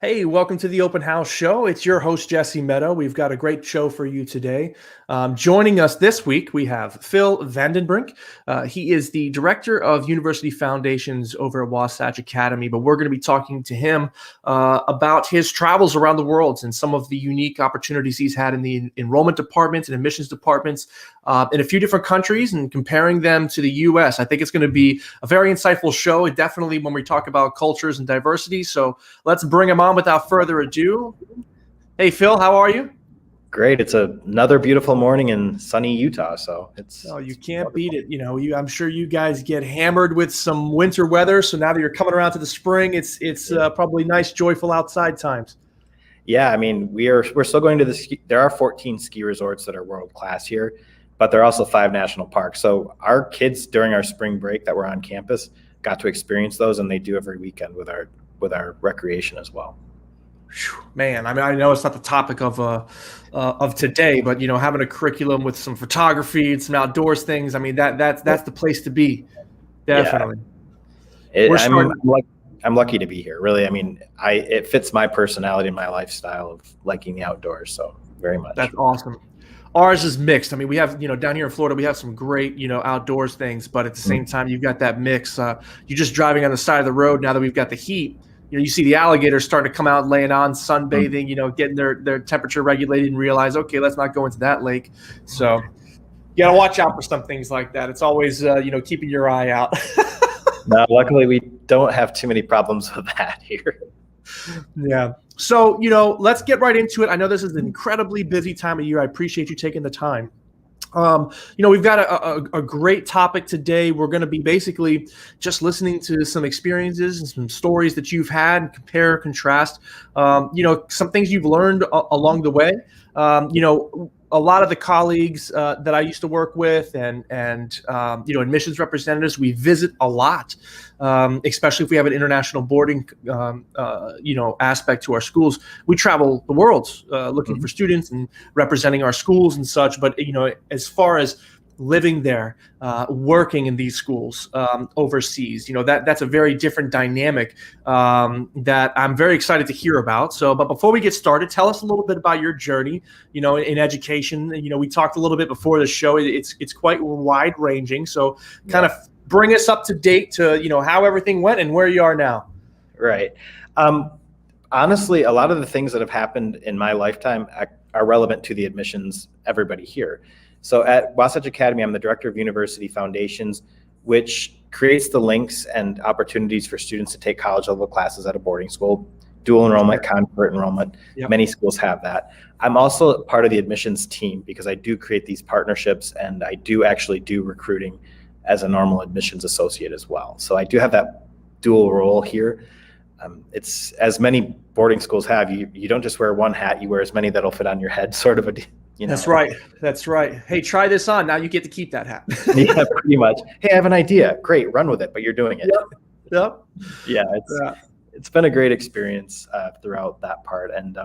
Hey, welcome to the Open House Show. It's your host, Jesse Meadow. We've got a great show for you today. Joining us this week, we have Phil VanDenBrink. He is the Director of University Foundations over at Wasatch Academy, but we're going to be talking to him about his travels around the world and some of the unique opportunities he's had in the enrollment departments and admissions departments in a few different countries and comparing them to the U.S. I think it's going to be a very insightful show, definitely when we talk about cultures and diversity. So let's bring him on without further ado. Hey, Phil, how are you? Great. It's another beautiful morning in sunny Utah, so you can't beat it. I'm sure you guys get hammered with some winter weather. So now that you're coming around to the spring, it's probably nice, joyful outside times. Yeah, I mean, we're still going to there are 14 ski resorts that are world class here, but there are also 5 national parks. So our kids during our spring break that were on campus got to experience those, and they do every weekend with our recreation as well. Man, I mean, I know it's not the topic of today, but having a curriculum with some photography and some outdoors things, I mean, that's the place to be. Definitely. Yeah. I'm lucky to be here. Really, I mean, it fits my personality and my lifestyle of liking the outdoors. So very much. That's awesome. Ours is mixed. I mean, we have, down here in Florida, we have some great, outdoors things, but at the same time, you've got that mix. You're just driving on the side of the road now that we've got the heat. You see the alligators starting to come out, laying on, sunbathing, getting their temperature regulated and realize, okay, let's not go into that lake. So you got to watch out for some things like that. It's always, keeping your eye out. No, luckily we don't have too many problems with that here. Yeah. So, let's get right into it. I know this is an incredibly busy time of year. I appreciate you taking the time. We've got a great topic today. We're going to be basically just listening to some experiences and some stories that you've had, and compare, contrast, some things you've learned along the way. A lot of the colleagues that I used to work with and admissions representatives, we visit a lot, especially if we have an international boarding, aspect to our schools. We travel the world looking for students and representing our schools and such. But, as far as living there, working in these schools overseas, that's a very different dynamic that I'm very excited to hear about. So, but before we get started, tell us a little bit about your journey, in education. We talked a little bit before the show. It's quite wide ranging. So kind of bring us up to date to, how everything went and where you are now. Right. Honestly, a lot of the things that have happened in my lifetime are relevant to the admissions, everybody here. So at Wasatch Academy, I'm the Director of University Foundations, which creates the links and opportunities for students to take college level classes at a boarding school, dual enrollment, convert enrollment. Yep. Many schools have that. I'm also part of the admissions team because I do create these partnerships and I do actually do recruiting as a normal admissions associate as well. So I do have that dual role here. It's as many boarding schools have, you don't just wear one hat, you wear as many that'll fit on your head, sort of a That's right. That's right. Hey, try this on. Now you get to keep that hat. Yeah, pretty much. Hey, I have an idea. Great, run with it, but you're doing it. Yep. Yeah, it's been a great experience throughout that part. And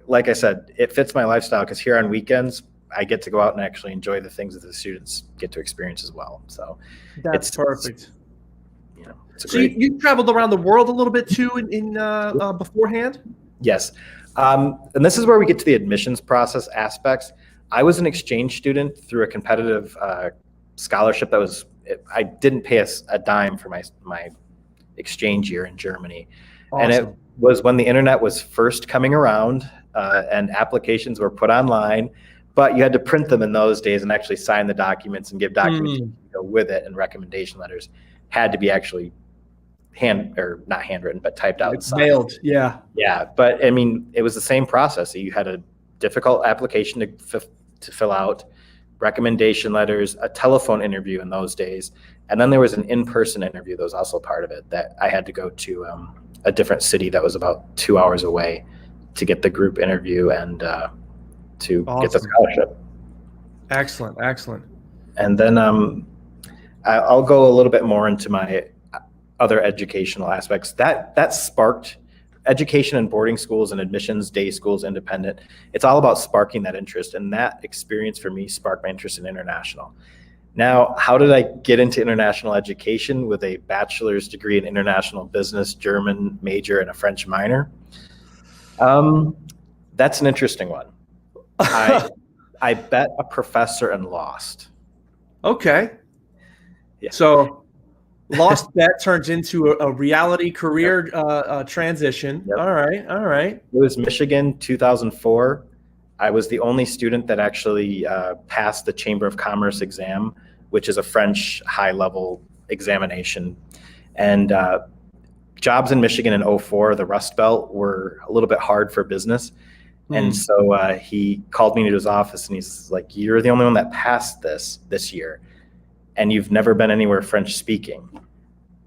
like I said, it fits my lifestyle because here on weekends, I get to go out and actually enjoy the things that the students get to experience as well. So that's perfect. So you traveled around the world a little bit too in beforehand? Yes. And this is where we get to the admissions process aspects. I was an exchange student through a competitive scholarship I didn't pay a dime for my exchange year in Germany. Awesome. And it was when the internet was first coming around and applications were put online, but you had to print them in those days and actually sign the documents and give documents to go with it, and recommendation letters had to be actually not handwritten, but typed out. It's mailed. Yeah. Yeah. But I mean, it was the same process. You had a difficult application to fill out, recommendation letters, a telephone interview in those days. And then there was an in-person interview that was also part of it that I had to go to a different city that was about 2 hours away to get the group interview and to get the scholarship. Excellent. Excellent. And then I'll go a little bit more into my other educational aspects that sparked education in boarding schools and admissions, day schools, independent. It's all about sparking that interest, and that experience for me sparked my interest in international. Now, how did I get into international education with a bachelor's degree in international business, German major, and a French minor? That's an interesting one. I bet a professor and lost. Okay. Yeah. So lost bet turns into a reality career transition. Yep. All right. It was Michigan, 2004. I was the only student that actually passed the Chamber of Commerce exam, which is a French high-level examination. And jobs in Michigan in 2004, the Rust Belt, were a little bit hard for business. And so he called me into his office and he's like, "You're the only one that passed this year, and you've never been anywhere French speaking."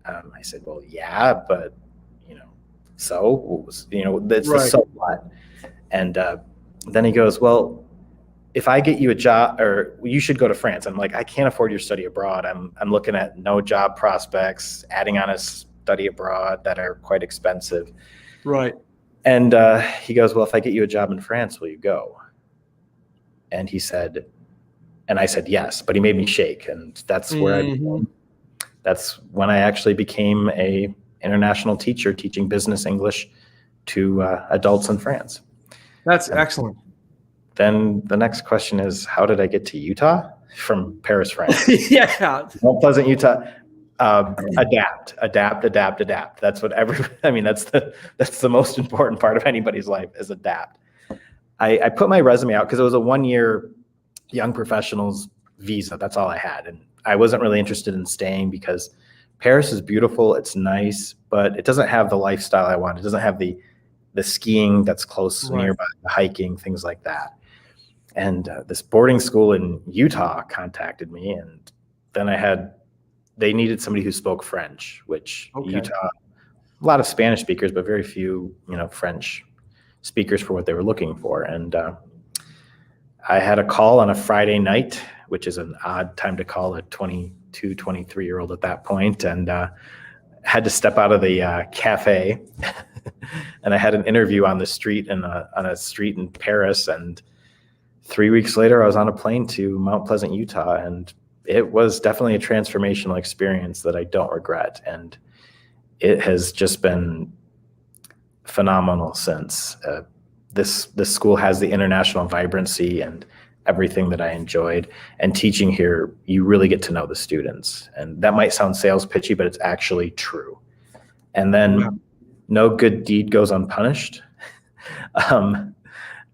I said, "Well, yeah, but so that's the so what?" And then he goes, "Well, if I get you a job, or you should go to France." I'm like, "I can't afford your study abroad. I'm looking at no job prospects, adding on a study abroad that are quite expensive." Right. And he goes, "Well, if I get you a job in France, will you go?" And he said, and I said yes, but he made me shake, and that's where that's when I actually became a international teacher, teaching business English to adults in France. That's excellent. Then the next question is, how did I get to Utah from Paris, France? Yeah. Mount Pleasant, Utah. Adapt. That's what that's the most important part of anybody's life, is adapt. I put my resume out because it was a 1-year young professionals visa. That's all I had. And I wasn't really interested in staying because Paris is beautiful. It's nice, but it doesn't have the lifestyle I want. It doesn't have the skiing that's close nearby, the hiking, things like that. And this boarding school in Utah contacted me, and then they needed somebody who spoke French, which Utah, a lot of Spanish speakers, but very few, French speakers for what they were looking for. And I had a call on a Friday night, which is an odd time to call a 22, 23-year-old at that point, and had to step out of the cafe. And I had an interview on the street on a street in Paris. And 3 weeks later, I was on a plane to Mount Pleasant, Utah, and it was definitely a transformational experience that I don't regret. And it has just been phenomenal since. This school has the international vibrancy and everything that I enjoyed. And teaching here, you really get to know the students. And that might sound sales pitchy, but it's actually true. And then no good deed goes unpunished.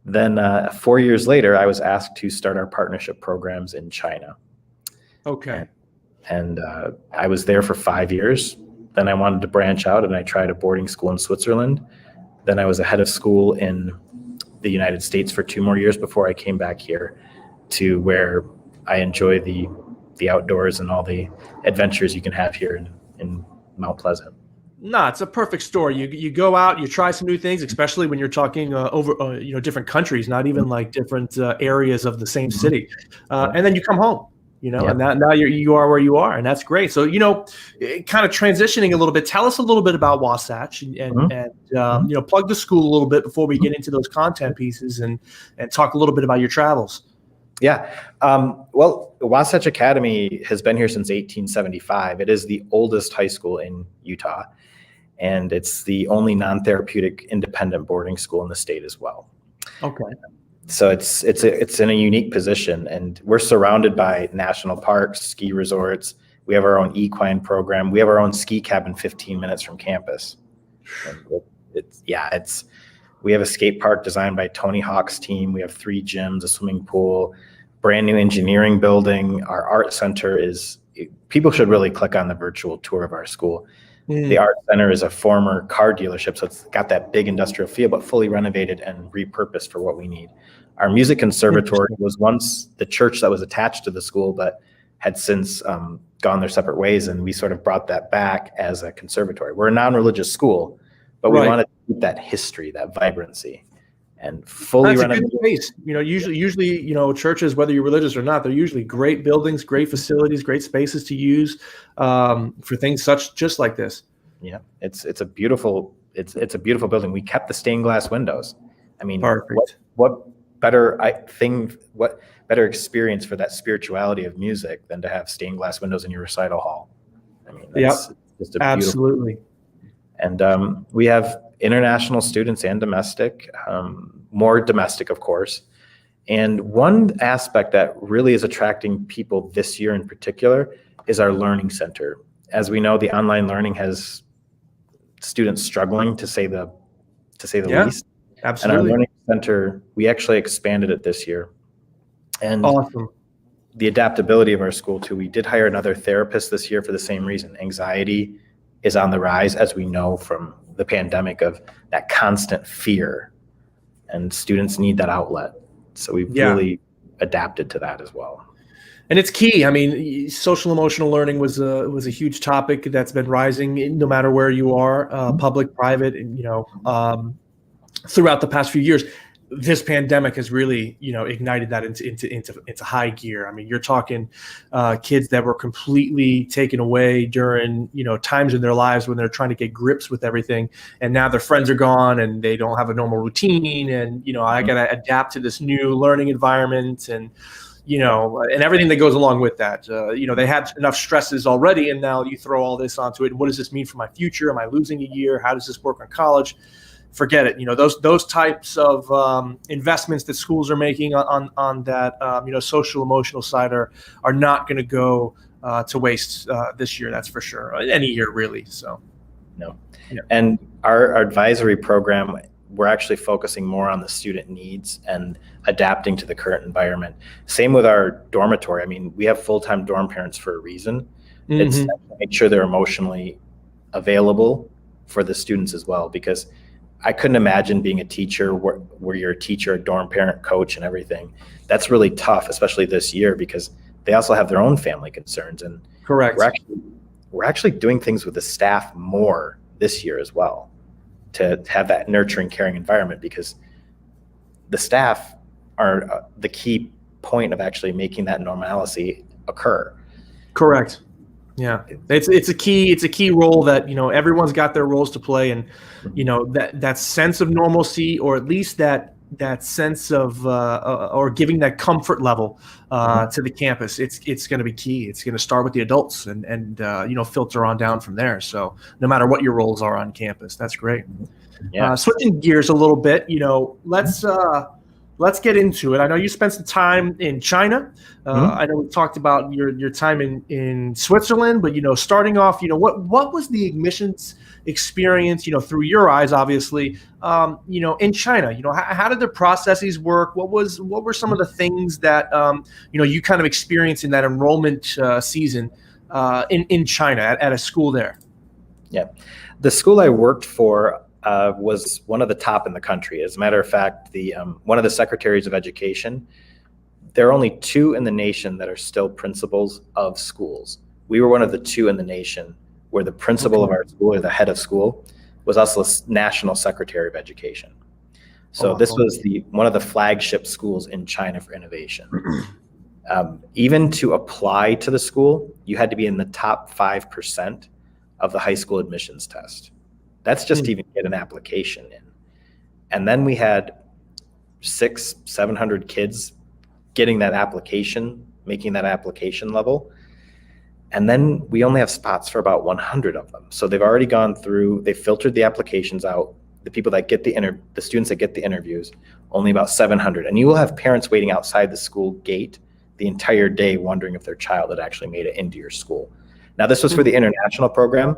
Then 4 years later, I was asked to start our partnership programs in China. Okay. And I was there for 5 years. Then I wanted to branch out, and I tried a boarding school in Switzerland. Then I was a head of school in the United States for 2 more years before I came back here to where I enjoy the outdoors and all the adventures you can have here in Mount Pleasant. No, it's a perfect story. You go out, you try some new things, especially when you're talking over different countries, not even like different areas of the same city, and then you come home. And now you are where you are, and that's great. So kind of transitioning a little bit. Tell us a little bit about Wasatch, and plug the school a little bit before we get into those content pieces, and talk a little bit about your travels. Yeah. Well, Wasatch Academy has been here since 1875. It is the oldest high school in Utah, and it's the only non-therapeutic independent boarding school in the state as well. Okay. So it's in a unique position, and we're surrounded by national parks, ski resorts. We have our own equine program. We have our own ski cabin 15 minutes from campus. We have a skate park designed by Tony Hawk's team. We have 3 gyms, a swimming pool, brand new engineering building. Our art center people should really click on the virtual tour of our school. The art center is a former car dealership, so it's got that big industrial feel, but fully renovated and repurposed for what we need. Our music conservatory was once the church that was attached to the school, but had since gone their separate ways, and we sort of brought that back as a conservatory. We're a non-religious school, but we wanted to keep that history, that vibrancy, and fully renovated. That's a good space. Usually, churches, whether you're religious or not, they're usually great buildings, great facilities, great spaces to use for things just like this. Yeah, it's a beautiful building. We kept the stained glass windows. I mean, perfect. What better experience for that spirituality of music than to have stained glass windows in your recital hall. I mean, that's just a beautiful. Absolutely. And we have international students and domestic, more domestic, of course. And one aspect that really is attracting people this year in particular is our learning center. As we know, the online learning has students struggling, to say the least. Absolutely. And our learning center, we actually expanded it this year. And awesome. The adaptability of our school too. We did hire another therapist this year for the same reason. Anxiety is on the rise, as we know from the pandemic, of that constant fear, and students need that outlet. So we've really adapted to that as well. And it's key. I mean, social emotional learning was a huge topic that's been rising no matter where you are, public, private, and throughout the past few years. This pandemic has really, ignited that into high gear. I mean, you're talking kids that were completely taken away during, times in their lives when they're trying to get grips with everything, and now their friends are gone and they don't have a normal routine, and I got to adapt to this new learning environment, and and everything that goes along with that. They had enough stresses already, and now you throw all this onto it. What does this mean for my future? Am I losing a year? How does this work on college? Forget it. Those types of investments that schools are making on that social emotional side are not going to go to waste this year. That's for sure. Any year really. So no. Yeah. And our advisory program, we're actually focusing more on the student needs and adapting to the current environment. Same with our dormitory. I mean, we have full-time dorm parents for a reason. Mm-hmm. It's to make sure they're emotionally available for the students as well, because I couldn't imagine being a teacher where you're a teacher, a dorm parent, coach, and everything. That's really tough, especially this year, because they also have their own family concerns. And correct. We're actually doing things with the staff more this year as well, to have that nurturing, caring environment, because the staff are the key point of actually making that normalcy occur. Correct. Yeah, it's a key role that everyone's got their roles to play, and that sense of normalcy, or at least that sense of or giving that comfort level to the campus. It's going to be key. It's going to start with the adults and filter on down from there. So no matter what your roles are on campus, that's great. Yeah. Switching gears a little bit, let's get into it. I know you spent some time in China. I know we talked about your time in Switzerland, but starting off, what was the admissions experience, through your eyes, obviously, in China? How did the processes work? What were some of the things that you kind of experienced in that enrollment season in China at a school there? Yeah, the school I worked for was one of the top in the country. As a matter of fact, one of the secretaries of education, there are only 2 in the nation that are still principals of schools. We were one of the 2 in the nation where the principal of our school, or the head of school, was also the national secretary of education. So this was one of the flagship schools in China for innovation. Even to apply to the school, you had to be in the top 5% of the high school admissions test. That's just to even get an application in. And then we had 600-700 kids getting that application, making that application level. And then we only have spots for about 100 of them. So they've already gone through, they filtered the applications out, the people that get the students that get the interviews, only about 700. And you will have parents waiting outside the school gate the entire day wondering if their child had actually made it into your school. Now, this was for the international program.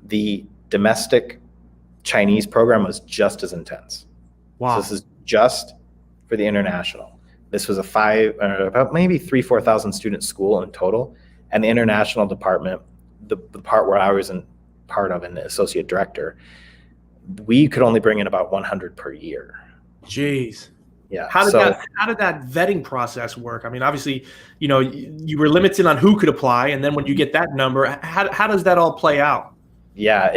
The domestic Chinese program was just as intense. Wow. So this is just for the international. This was about maybe 4,000 student school in total. And the international department, the part where I was part of, an associate director, we could only bring in about 100 per year. Jeez. Yeah. How did that vetting process work? I mean, obviously, you were limited on who could apply, and then when you get that number, how does that all play out? Yeah,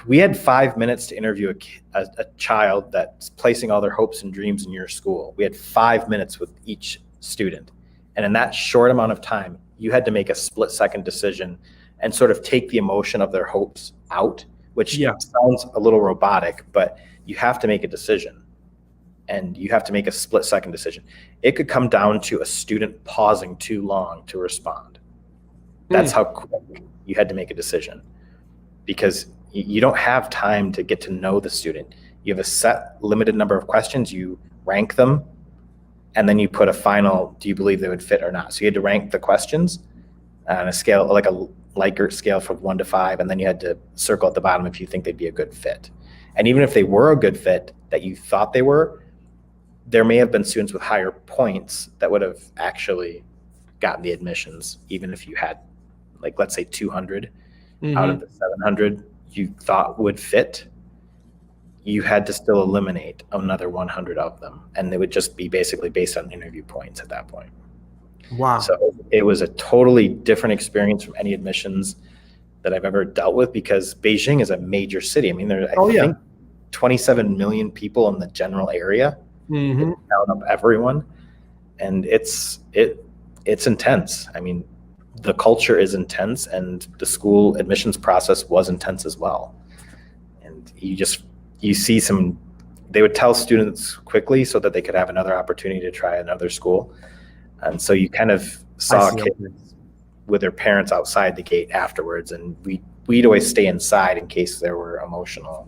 we had 5 minutes to interview a child that's placing all their hopes and dreams in your school. We had 5 minutes with each student. And in that short amount of time, you had to make a split-second decision and sort of take the emotion of their hopes out, which sounds a little robotic, but you have to make a decision. and you have to make a split-second decision. It could come down to a student pausing too long to respond. That's how quick you had to make a decision, because you don't have time to get to know the student. You have a set limited number of questions, you rank them, and then you put a final, do you believe they would fit or not? So you had to rank the questions on a scale, like a Likert scale from 1 to 5, and then you had to circle at the bottom if you think they'd be a good fit. And even if they were a good fit that you thought they were, there may have been students with higher points that would have actually gotten the admissions, even if you had, like, let's say 200 out of the 700 you thought would fit. You had to still eliminate another 100 of them, and they would just be basically based on interview points at that point. Wow. So it was a totally different experience from any admissions that I've ever dealt with, because Beijing is a major city. I mean, there are, I think, 27 million people in the general area. Count up everyone, and it's intense. I mean, the culture is intense, and the school admissions process was intense as well. And you see some, they would tell students quickly so that they could have another opportunity to try another school. And so you kind of saw kids with their parents outside the gate afterwards, and we'd always stay inside in case there were emotional.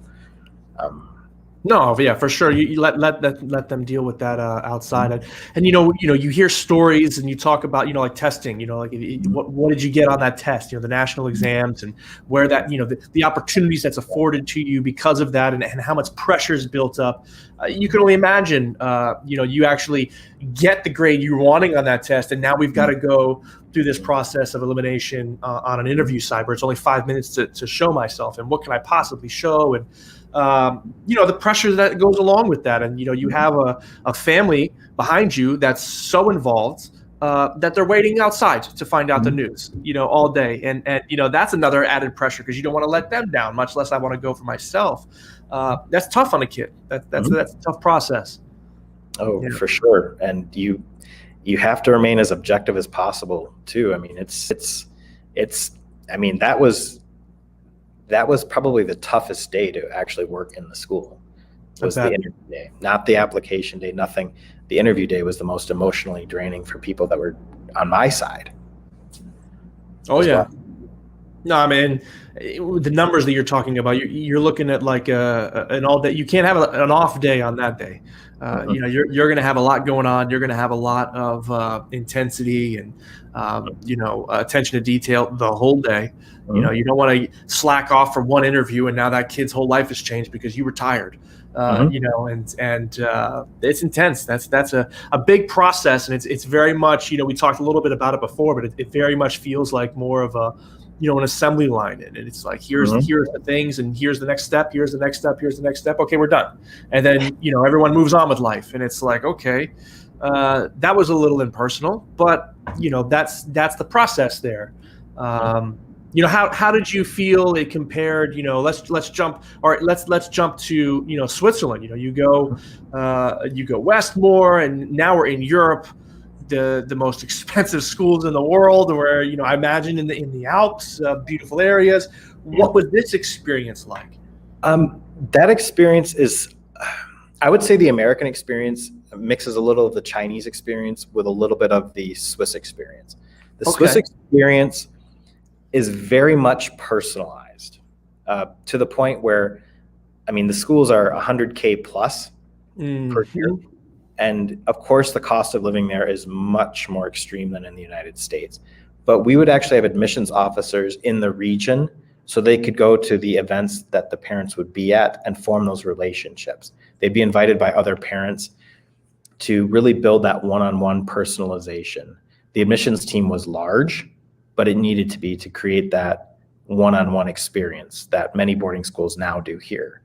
No, yeah, for sure. You let them deal with that outside, and you hear stories, and you talk about like testing. Like what did you get on that test? The national exams, and where that the opportunities that's afforded to you because of that, and how much pressure is built up. You can only imagine. You actually get the grade you're wanting on that test, and now we've got to go through this process of elimination on an interview side where it's only 5 minutes to show myself, and what can I possibly show, and the pressure that goes along with that. And, you have a family behind you that's so involved that they're waiting outside to find out the news, all day. And that's another added pressure, because you don't want to let them down, much less I want to go for myself. That's tough on a kid. That's a tough process. Oh, yeah. For sure. And you have to remain as objective as possible too. I mean, that was probably the toughest day to actually work in the school, was the interview day, not the application day, nothing. The interview day was the most emotionally draining for people that were on my side. Oh, yeah. Well. No, I mean, the numbers that you're talking about, you're looking at like an all day. You can't have an off day on that day. You're going to have a lot going on. You're going to have a lot of intensity and attention to detail the whole day. You don't want to slack off for one interview, and now that kid's whole life has changed because you were tired. And it's intense. That's a big process, and it's very much, we talked a little bit about it before, but it very much feels like more of a an assembly line, and it's like here's the things, and here's the next step, here's the next step, here's the next step. Okay, we're done, and then everyone moves on with life, and it's like, okay, that was a little impersonal, but that's the process there. How did you feel it compared? Let's jump to Switzerland. You go west more, and now we're in Europe, the most expensive schools in the world, where I imagine in the Alps, beautiful areas. What was this experience like? That experience is, I would say, the American experience mixes a little of the Chinese experience with a little bit of the Swiss experience. The Swiss experience is very much personalized, to the point where, the schools are 100K plus per year. And of course, the cost of living there is much more extreme than in the United States. But we would actually have admissions officers in the region, so they could go to the events that the parents would be at and form those relationships. They'd be invited by other parents to really build that one-on-one personalization. The admissions team was large, but it needed to be to create that one-on-one experience that many boarding schools now do here.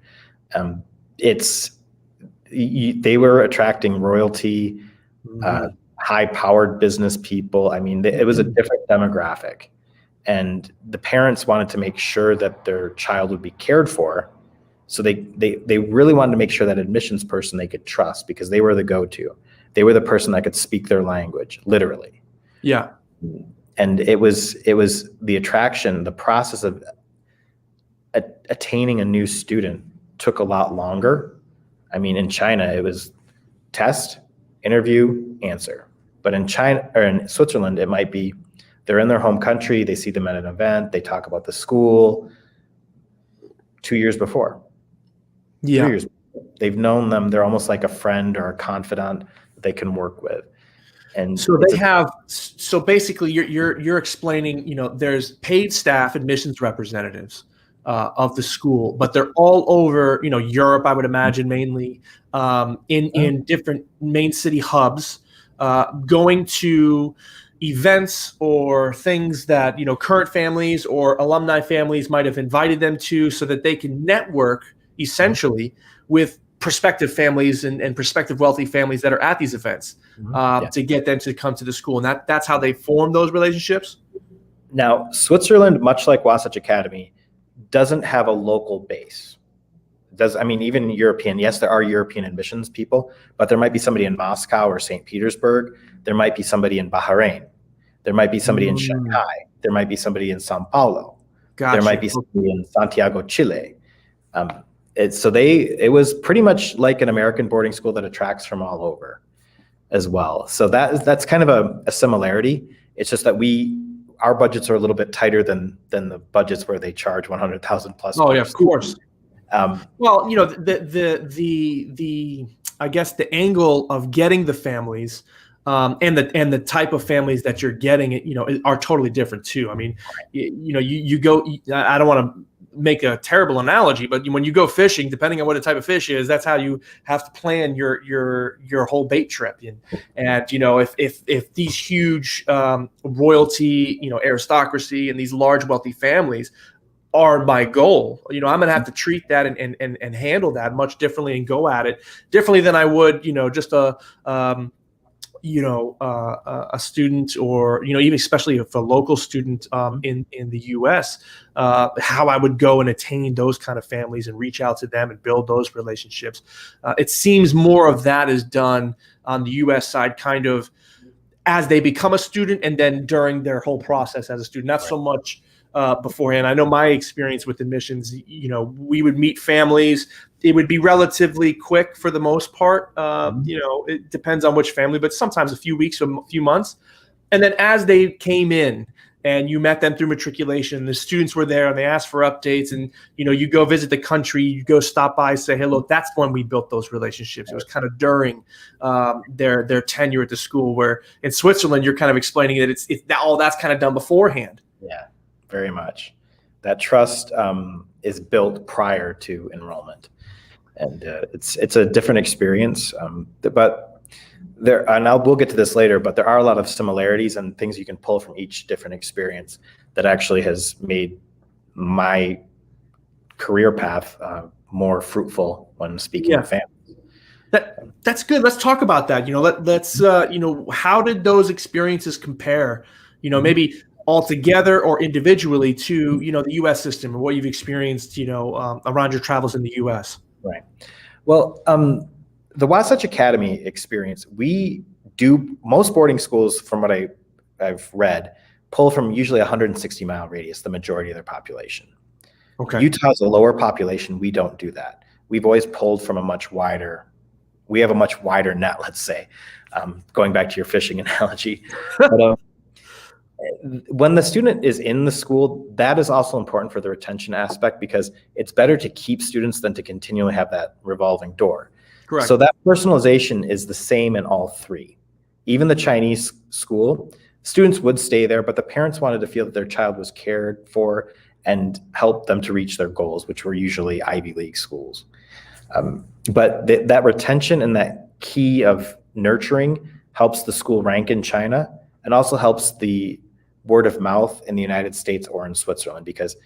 They were attracting royalty, high-powered business people. It was a different demographic, and the parents wanted to make sure that their child would be cared for. So they really wanted to make sure that admissions person they could trust, because they were the go-to. They were the person that could speak their language, literally. Yeah. And it was the attraction, the process of attaining a new student took a lot longer. In China, it was test, interview, answer. But in China or in Switzerland, it might be they're in their home country, they see them at an event, they talk about the school 2 years before, 3 years before. They've known them. They're almost like a friend or a confidant that they can work with. And so so basically you're explaining, there's paid staff admissions representatives of the school, but they're all over, Europe, I would imagine, mainly in different main city hubs, going to events or things that, current families or alumni families might have invited them to, so that they can network essentially with prospective families and prospective wealthy families that are at these events, to get them to come to the school. And that's how they form those relationships. Now, Switzerland, much like Wasatch Academy, doesn't have a local base. Even European, yes, there are European admissions people, but there might be somebody in Moscow or St. Petersburg. There might be somebody in Bahrain. There might be somebody in Shanghai. There might be somebody in Sao Paulo. Gotcha. There might be somebody in Santiago, Chile. It was pretty much like an American boarding school that attracts from all over as well. So that's kind of a similarity. It's just that our budgets are a little bit tighter than the budgets where they charge 100,000 plus. Oh yeah, of course. Well, I guess the angle of getting the families and the type of families that you're getting, are totally different too. I mean, you go. I don't want to make a terrible analogy, but when you go fishing, depending on what the type of fish is, that's how you have to plan your whole bait trip. And if these huge royalty, aristocracy and these large wealthy families are my goal, I'm going to have to treat that and handle that much differently and go at it differently than I would, just a student, or even especially if a local student in the U.S., how I would go and attain those kind of families and reach out to them and build those relationships. It seems more of that is done on the U.S. side, kind of as they become a student and then during their whole process as a student, not so much beforehand. I know my experience with admissions, we would meet families. It would be relatively quick for the most part. It depends on which family, but sometimes a few weeks or a few months. And then as they came in and you met them through matriculation, the students were there and they asked for updates, and, you go visit the country, you go stop by, say hello. That's when we built those relationships. It was kind of during their tenure at the school, where in Switzerland, you're kind of explaining that it's all that's kind of done beforehand. Yeah, very much. That trust is built prior to enrollment. And it's a different experience, but we'll get to this later, but there are a lot of similarities and things you can pull from each different experience that actually has made my career path more fruitful when speaking to families. That's good. Let's talk about that. Let's how did those experiences compare, maybe all together or individually to, the U.S. system and what you've experienced, around your travels in the U.S.? Right. Well, the Wasatch Academy experience, most boarding schools, from what I've read, pull from usually 160-mile radius, the majority of their population. Okay. Utah has a lower population. We don't do that. We've always pulled from we have a much wider net, let's say, going back to your fishing analogy. But, when the student is in the school, that is also important for the retention aspect, because it's better to keep students than to continually have that revolving door. Correct. So that personalization is the same in all three. Even the Chinese school, students would stay there, but the parents wanted to feel that their child was cared for and help them to reach their goals, which were usually Ivy League schools. But that retention and that key of nurturing helps the school rank in China, and also helps the word of mouth in the United States or in Switzerland, because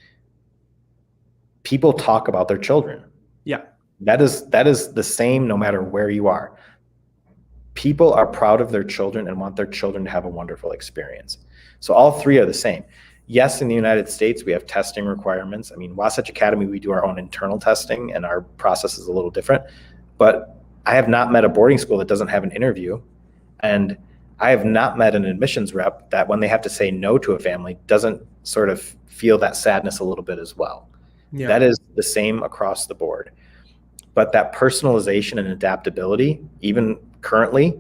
people talk about their children. Yeah. That is the same no matter where you are. People are proud of their children and want their children to have a wonderful experience. So all three are the same. Yes, in the United States, we have testing requirements. Wasatch Academy, we do our own internal testing and our process is a little different, but I have not met a boarding school that doesn't have an interview. And I have not met an admissions rep that when they have to say no to a family doesn't sort of feel that sadness a little bit as well. Yeah. That is the same across the board. But that personalization and adaptability, even currently,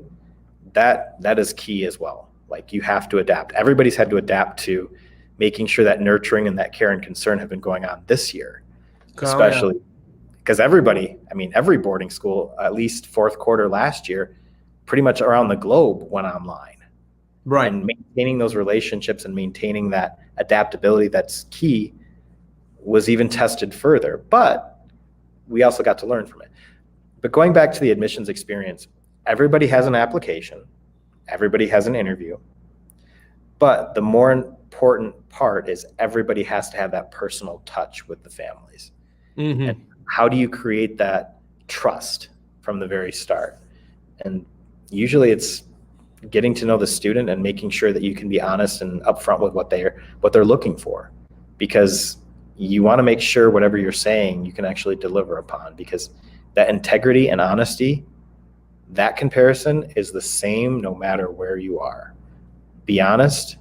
that is key as well. Like, you have to adapt. Everybody's had to adapt to making sure that nurturing and that care and concern have been going on this year, especially because everybody, I mean, every boarding school, at least fourth quarter last year, pretty much around the globe went online. Right. And maintaining those relationships and maintaining that adaptability that's key was even tested further. But we also got to learn from it. But going back to the admissions experience, everybody has an application, everybody has an interview, but the more important part is everybody has to have that personal touch with the families. Mm-hmm. And how do you create that trust from the very start? And usually it's getting to know the student and making sure that you can be honest and upfront with what they're looking for, because you want to make sure whatever you're saying you can actually deliver upon, because that integrity and honesty, that comparison is the same no matter where you are. Be honest,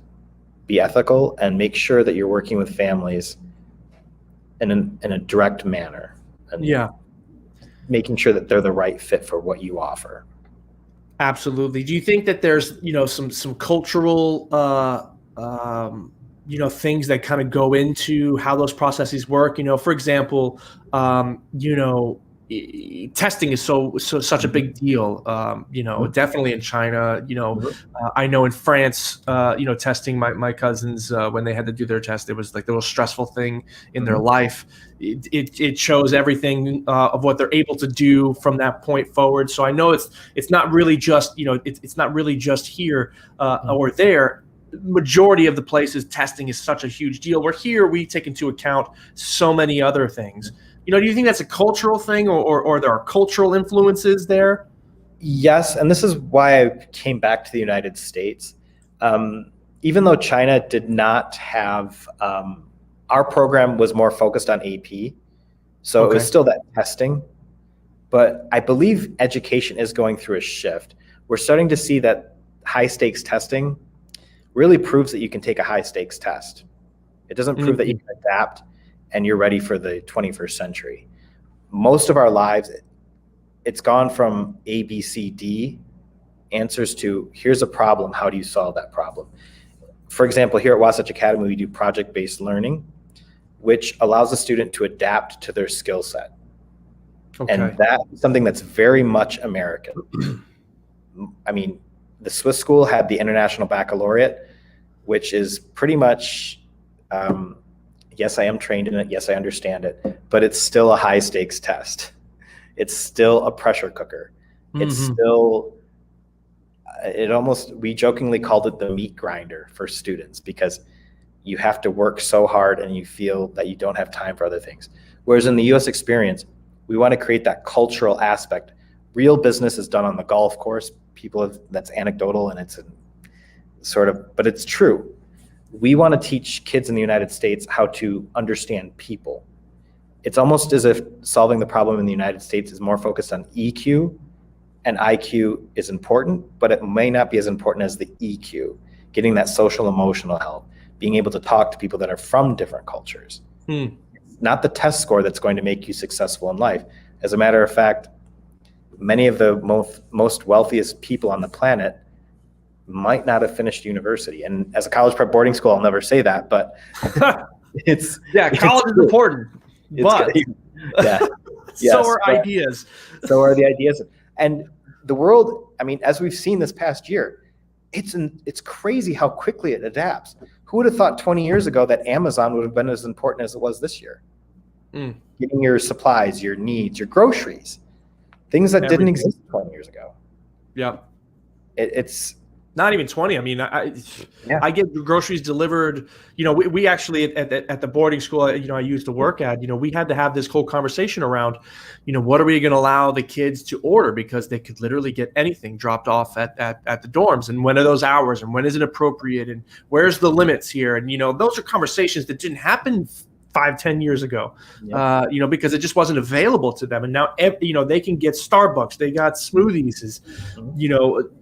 be ethical, and make sure that you're working with families in a direct manner, and making sure that they're the right fit for what you offer. Absolutely. Do you think that there's, some cultural, things that kind of go into how those processes work? For example, testing is such a big deal. Definitely in China. I know in France, testing. My cousins, when they had to do their test, it was like the most stressful thing in their life. It shows everything of what they're able to do from that point forward. So I know it's not really just it's not really just here or there. Majority of the places, testing is such a huge deal. Where here we take into account so many other things. Do you think that's a cultural thing, or there are cultural influences there? Yes, and this is why I came back to the United States. Even though China did not have, our program was more focused on AP, so It was still that testing. But I believe education is going through a shift. We're starting to see that high stakes testing really proves that you can take a high stakes test. It doesn't prove that you can adapt and you're ready for the 21st century. Most of our lives, it's gone from A, B, C, D answers to here's a problem, how do you solve that problem? For example, here at Wasatch Academy, we do project-based learning, which allows the student to adapt to their skill set. And that's something that's very much American. I mean, the Swiss school had the International Baccalaureate, which is pretty much, yes, I am trained in it. Yes, I understand it, but it's still a high stakes test. It's still a pressure cooker. It's still, we jokingly called it the meat grinder for students, because you have to work so hard and you feel that you don't have time for other things. Whereas in the US experience, we want to create that cultural aspect. Real business is done on the golf course. That's anecdotal and it's but it's true. We want to teach kids in the United States how to understand people. It's almost as if solving the problem in the United States is more focused on EQ, and IQ is important, but it may not be as important as the EQ, getting that social emotional help, being able to talk to people that are from different cultures. It's not the test score that's going to make you successful in life. As a matter of fact, many of the most wealthiest people on the planet might not have finished university. And as a college prep boarding school, I'll never say that, but college is important. But so are ideas. So are the ideas. And the world, I mean, as we've seen this past year, it's crazy how quickly it adapts. Who would have thought 20 years ago that Amazon would have been as important as it was this year? Getting your supplies, your needs, your groceries, things that didn't exist 20 years ago. Yeah. It's not even 20. I mean, I get groceries delivered. We actually at the boarding school, I used to work at, we had to have this whole conversation around, what are we going to allow the kids to order, because they could literally get anything dropped off at the dorms, and when are those hours, and when is it appropriate, and where's the limits here, and those are conversations that didn't happen 5-10 years ago, because it just wasn't available to them. And now, they can get Starbucks, they got smoothies,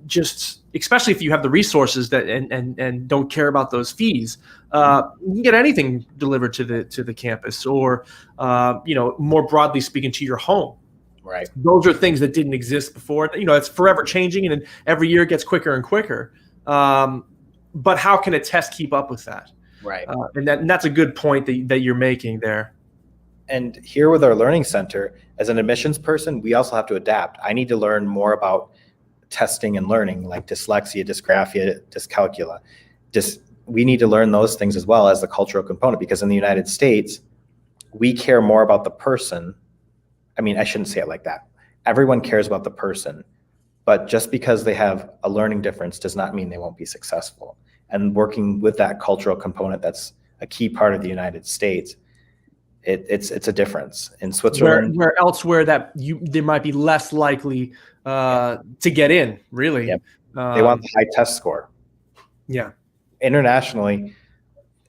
just especially if you have the resources that and don't care about those fees, you can get anything delivered to the campus, or more broadly speaking, to your home. Right. Those are things that didn't exist before. It's forever changing, and every year it gets quicker and quicker. But how can a test keep up with that? Right. And that's a good point that you're making there. And here with our Learning Center, as an admissions person, we also have to adapt. I need to learn more about testing and learning, like dyslexia, dysgraphia, dyscalculia. We need to learn those things as well as the cultural component, because in the United States, we care more about the person. I mean, I shouldn't say it like that. Everyone cares about the person, but just because they have a learning difference does not mean they won't be successful. And working with that cultural component, that's a key part of the United States. It's a difference in Switzerland. Where elsewhere that they might be less likely to get in, really. Yep. They want the high test score. Yeah. Internationally,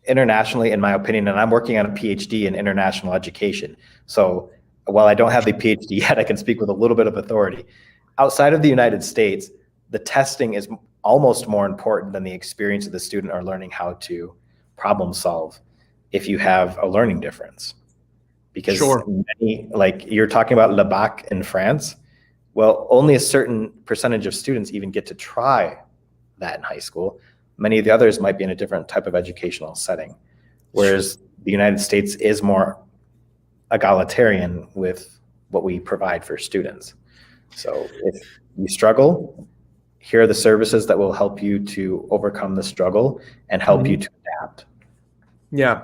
in my opinion, and I'm working on a PhD in international education. So while I don't have the PhD yet, I can speak with a little bit of authority. Outside of the United States, the testing is almost more important than the experience of the student or learning how to problem solve if you have a learning difference. Because sure. Like you're talking about Le Bac in France, well, only a certain percentage of students even get to try that in high school. Many of the others might be in a different type of educational setting, whereas the United States is more egalitarian with what we provide for students. So if you struggle, here are the services that will help you to overcome the struggle and help you to adapt. Yeah.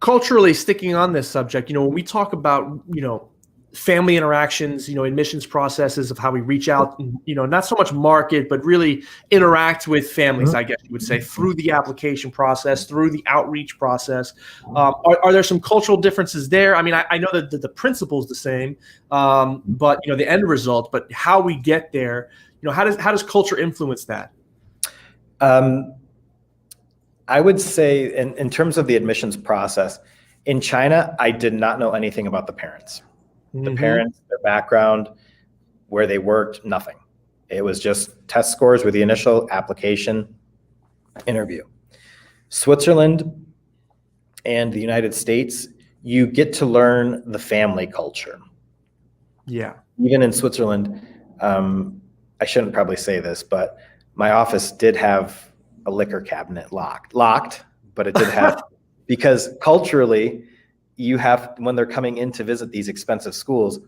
Culturally, sticking on this subject, when we talk about, family interactions, admissions processes of how we reach out, not so much market, but really interact with families, I guess you would say, through the application process, through the outreach process. Are there some cultural differences there? I mean, I know that the principle is the same, but, the end result, but how we get there, how does culture influence that? I would say in terms of the admissions process, in China, I did not know anything about the parents. The parents, their background, where they worked, nothing. It was just test scores with the initial application interview. Switzerland and the United States, you get to learn the family culture. Yeah. Even in Switzerland, I shouldn't probably say this, but my office did have a liquor cabinet locked, but it did have, because culturally, you have, when they're coming in to visit these expensive schools,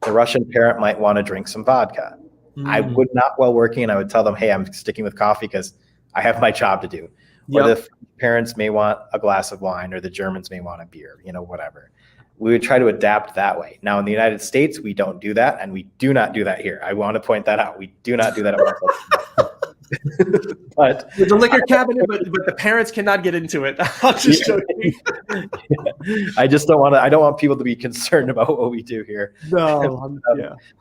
the Russian parent might want to drink some vodka. I would not, while working, and I would tell them, hey, I'm sticking with coffee because I have my job to do. Or the parents may want a glass of wine, or the Germans may want a beer, whatever. We would try to adapt that way. Now, in the United States, we don't do that, and we do not do that here. I want to point that out. We do not do that at Wasatch. But there's a liquor cabinet, but the parents cannot get into it. I'm just joking. I just don't want people to be concerned about what we do here. No,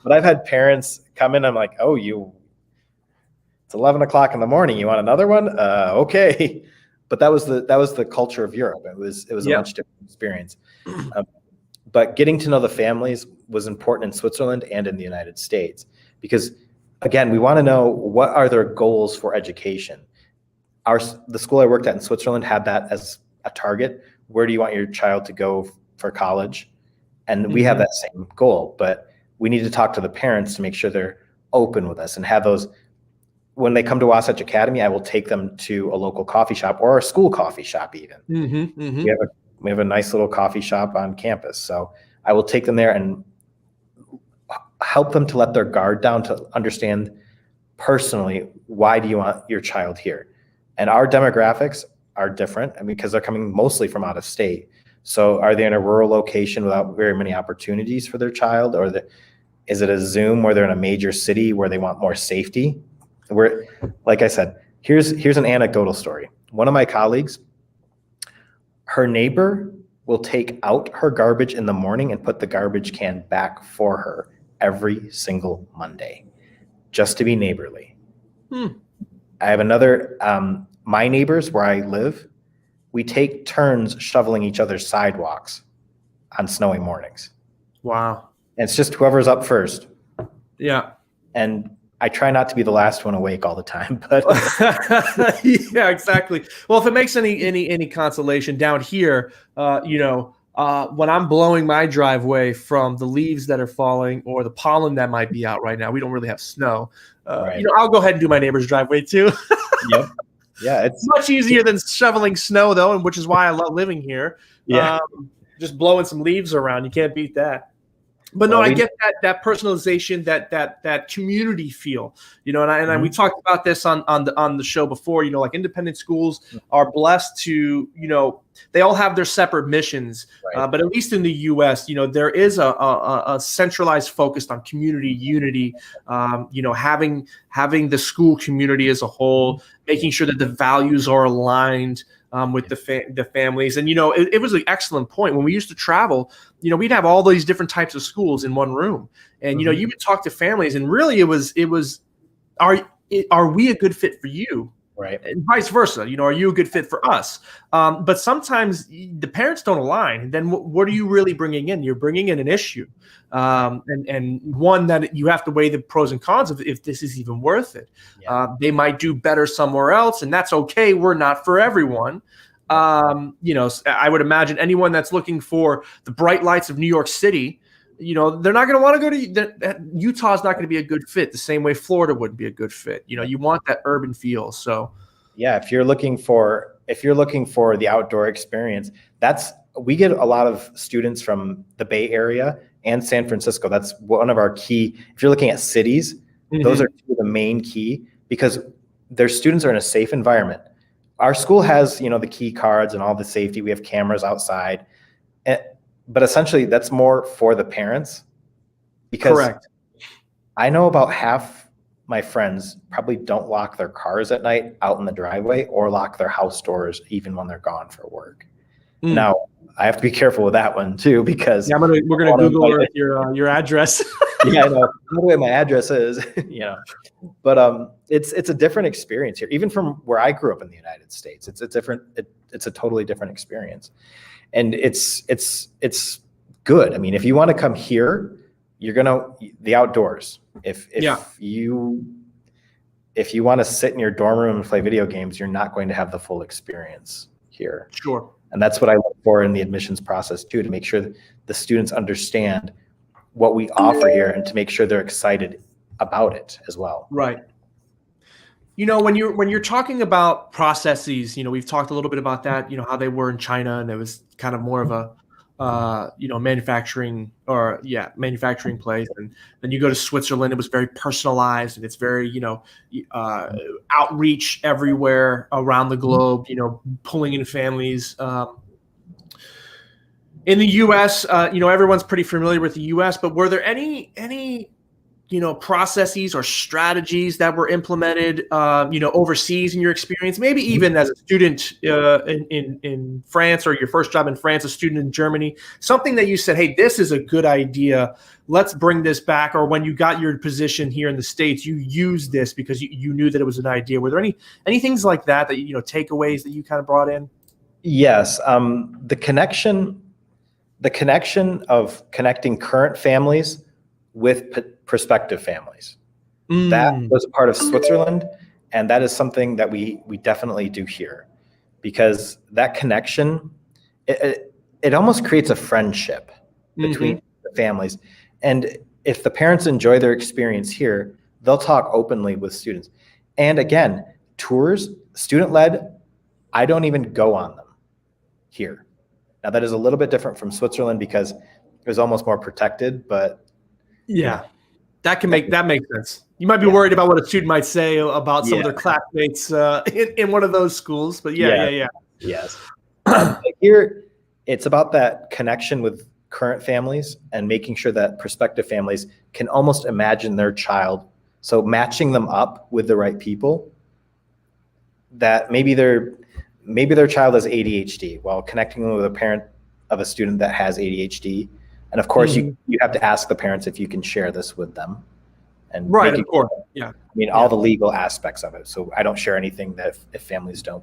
But I've had parents come in. I'm like, oh, it's 11 o'clock in the morning. You want another one? Okay. But that was the culture of Europe. It was a much different experience. But getting to know the families was important in Switzerland and in the United States, because again, we want to know what are their goals for education. The school I worked at in Switzerland had that as a target. Where do you want your child to go for college? And we have that same goal, but we need to talk to the parents to make sure they're open with us and have those. When they come to Wasatch Academy, I will take them to a local coffee shop or a school coffee shop even. We have a nice little coffee shop on campus. So I will take them there and help them to let their guard down, to understand personally, why do you want your child here? And our demographics are different, because they're coming mostly from out of state. So are they in a rural location without very many opportunities for their child? Or is it a Zoom where they're in a major city where they want more safety? Like I said, here's an anecdotal story. One of my colleagues, her neighbor will take out her garbage in the morning and put the garbage can back for her every single Monday, just to be neighborly. I have another, my neighbors where I live, we take turns shoveling each other's sidewalks on snowy mornings. Wow. And it's just whoever's up first. Yeah. And I try not to be the last one awake all the time, but yeah, exactly. Well, if it makes any consolation, down here, when I'm blowing my driveway from the leaves that are falling or the pollen that might be out right now, we don't really have snow. Right. I'll go ahead and do my neighbor's driveway too. Yep. Yeah. It's Much easier than shoveling snow though, and which is why I love living here. yeah. Just blowing some leaves around, you can't beat that. But no, Well, I get that personalization, that community feel, and we talked about this on the show before. Like independent schools are blessed to, they all have their separate missions, Right. but at least in the U.S., there is a centralized focus on community unity. Having the school community as a whole, making sure that the values are aligned with the families. And, it was an excellent point. When we used to travel, we'd have all these different types of schools in one room. And, you would talk to families and really it was, are we a good fit for you? Right. And vice versa. Are you a good fit for us? But sometimes the parents don't align. Then what are you really bringing in? You're bringing in an issue, and one that you have to weigh the pros and cons of if this is even worth it. Yeah. They might do better somewhere else, and that's okay. We're not for everyone. I would imagine anyone that's looking for the bright lights of New York City, they're not going to want to go to Utah's not going to be a good fit the same way Florida would be a good fit. You want that urban feel. So yeah, if you're looking for the outdoor experience, we get a lot of students from the Bay Area and San Francisco. That's one of our key. If you're looking at cities, those are two of the main key because their students are in a safe environment. Our school has, the key cards and all the safety. We have cameras outside. But essentially that's more for the parents because correct. I know about half my friends probably don't lock their cars at night out in the driveway or lock their house doors even when they're gone for work. Now I have to be careful with that one too because we're gonna Google your address. Yeah, I know the way my address is, but it's a different experience here, even from where I grew up in the United States. It's a totally different experience. And it's good. I mean, if you want to come here, the outdoors. If you want to sit in your dorm room and play video games, you're not going to have the full experience here. Sure. And that's what I look for in the admissions process too, to make sure that the students understand what we offer here and to make sure they're excited about it as well. Right. When you're talking about processes, we've talked a little bit about that, how they were in China, and it was kind of more of a, manufacturing place. And then you go to Switzerland, it was very personalized and it's very, outreach everywhere around the globe, pulling in families. In the U.S., everyone's pretty familiar with the U.S., but were there any processes or strategies that were implemented, overseas in your experience, maybe even as a student in France or your first job in France, a student in Germany, something that you said, hey, this is a good idea. Let's bring this back. Or when you got your position here in the States, you used this because you knew that it was an idea. Were there any things like that takeaways that you kind of brought in? Yes. The connection of connecting current families with prospective families. That was a part of Switzerland, and that is something that we definitely do here, because that connection, it almost creates a friendship between the families. And if the parents enjoy their experience here, they'll talk openly with students. And again, tours, student-led, I don't even go on them here. Now that is a little bit different from Switzerland because it was almost more protected, but yeah. That makes sense. You might be worried about what a student might say about some of their classmates in one of those schools, but yeah. Yes. Here, it's about that connection with current families and making sure that prospective families can almost imagine their child. So matching them up with the right people, that maybe their child has ADHD, while connecting them with a parent of a student that has ADHD. And of course, you have to ask the parents if you can share this with them. And right, of course, all the legal aspects of it. So I don't share anything that if families don't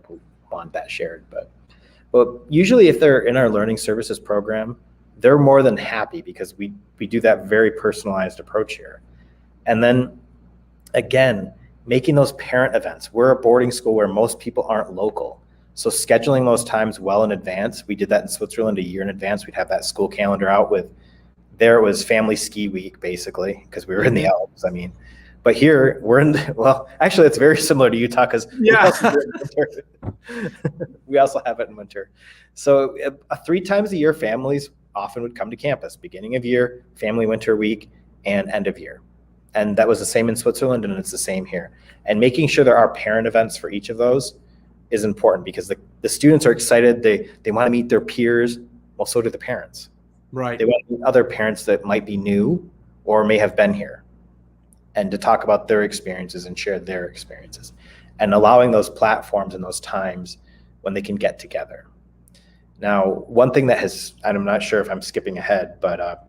want that shared. But usually if they're in our learning services program, they're more than happy because we do that very personalized approach here. And then again, making those parent events. We're a boarding school where most people aren't local. So scheduling those times well in advance. We did that in Switzerland a year in advance. We'd have that school calendar out with, there it was family ski week basically, because we were in the Alps. I mean, but here we're in, well, actually it's very similar to Utah because we also have it in winter. So 3 times a year, families often would come to campus, beginning of year, family winter week, and end of year. And that was the same in Switzerland, and it's the same here. And making sure there are parent events for each of those is important because the students are excited. They want to meet their peers. Well, so do the parents. Right. They want to meet other parents that might be new or may have been here, and to talk about their experiences and share their experiences, and allowing those platforms and those times when they can get together. Now, one thing that has, and I'm not sure if I'm skipping ahead, but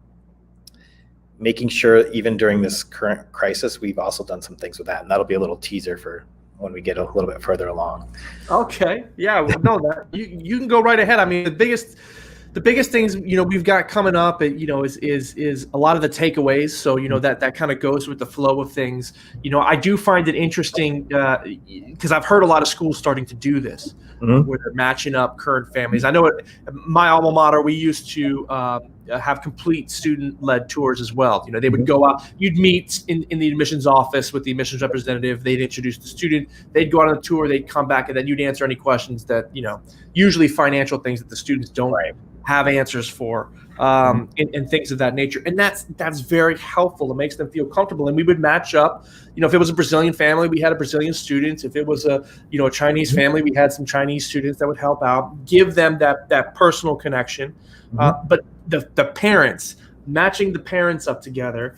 making sure even during this current crisis, we've also done some things with that, and that'll be a little teaser for when we get a little bit further along. Okay. Yeah. Well, no, that you can go right ahead. I mean, the biggest things, we've got coming up, is a lot of the takeaways. So, that kind of goes with the flow of things. I do find it interesting because I've heard a lot of schools starting to do this, where they're matching up current families. I know my alma mater, we used to have complete student-led tours as well. They would go out, you'd meet in the admissions office with the admissions representative. They'd introduce the student, they'd go out on the tour, they'd come back, and then you'd answer any questions that, usually financial things that the students don't have answers for, and things of that nature. And that's very helpful. It makes them feel comfortable. And we would match up, if it was a Brazilian family, we had a Brazilian student. If it was a Chinese family, we had some Chinese students that would help out, give them that personal connection. But the parents, matching the parents up together,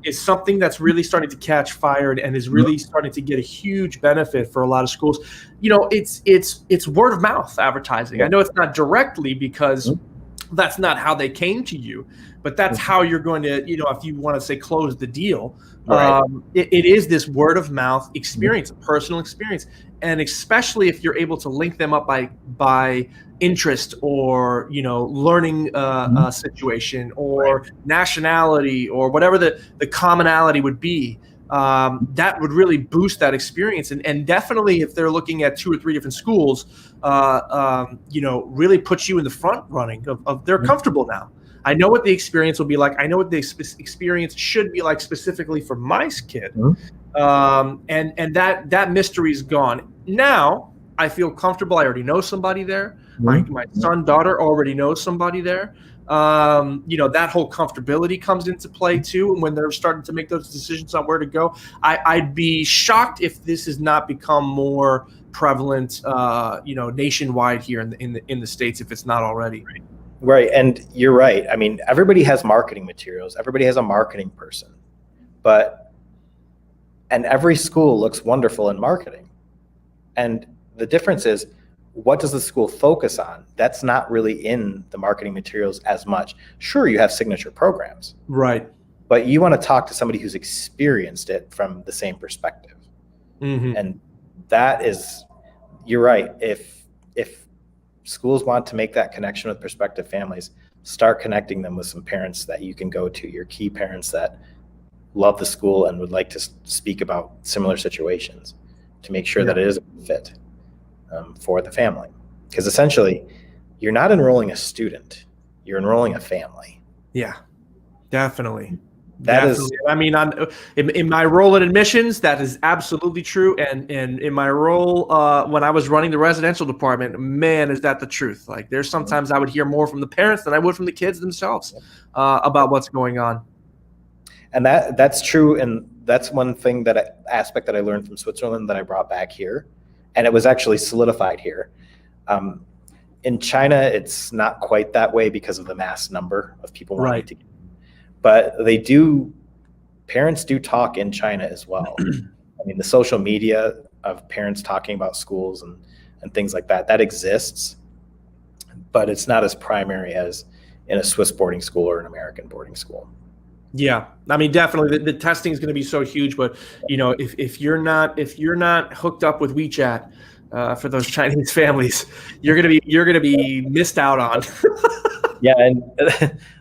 is something that's really starting to catch fire and is really starting to get a huge benefit for a lot of schools. It's word of mouth advertising. I know it's not directly because that's not how they came to you, but that's how you're going to, if you want to say close the deal, it is this word of mouth experience, a personal experience. And especially if you're able to link them up by interest or, learning situation or nationality or whatever the commonality would be, that would really boost that experience. And definitely if they're looking at 2 or 3 different schools, really puts you in the front running of they're comfortable now. I know what the experience will be like. I know what the experience should be like specifically for my kid. And that mystery is gone. Now I feel comfortable. I already know somebody there. My son, daughter already knows somebody there. That whole comfortability comes into play too. And when they're starting to make those decisions on where to go, I'd be shocked if this has not become more prevalent, nationwide here in the States, if it's not already. Right. And you're right. I mean, everybody has marketing materials. Everybody has a marketing person, and every school looks wonderful in marketing. And the difference is, what does the school focus on? That's not really in the marketing materials as much. Sure, you have signature programs. Right. But you want to talk to somebody who's experienced it from the same perspective. And that is, you're right. If schools want to make that connection with prospective families, start connecting them with some parents that you can go to, your key parents that love the school and would like to speak about similar situations, to make sure that it is a fit for the family. Because essentially, you're not enrolling a student, you're enrolling a family. Yeah, definitely. That is, I mean, in my role in admissions, that is absolutely true. And in my role when I was running the residential department, man, is that the truth. Like, there's sometimes I would hear more from the parents than I would from the kids themselves about what's going on. And that's true. And that's one thing, aspect that I learned from Switzerland that I brought back here. And it was actually solidified here. In China, it's not quite that way because of the mass number of people wanting to get. But parents do talk in China as well. I mean, the social media of parents talking about schools and things like that exists, but it's not as primary as in a Swiss boarding school or an American boarding school. Yeah, I mean, definitely the testing is going to be so huge, but if you're not hooked up with WeChat for those Chinese families, you're going to be missed out on. Yeah, and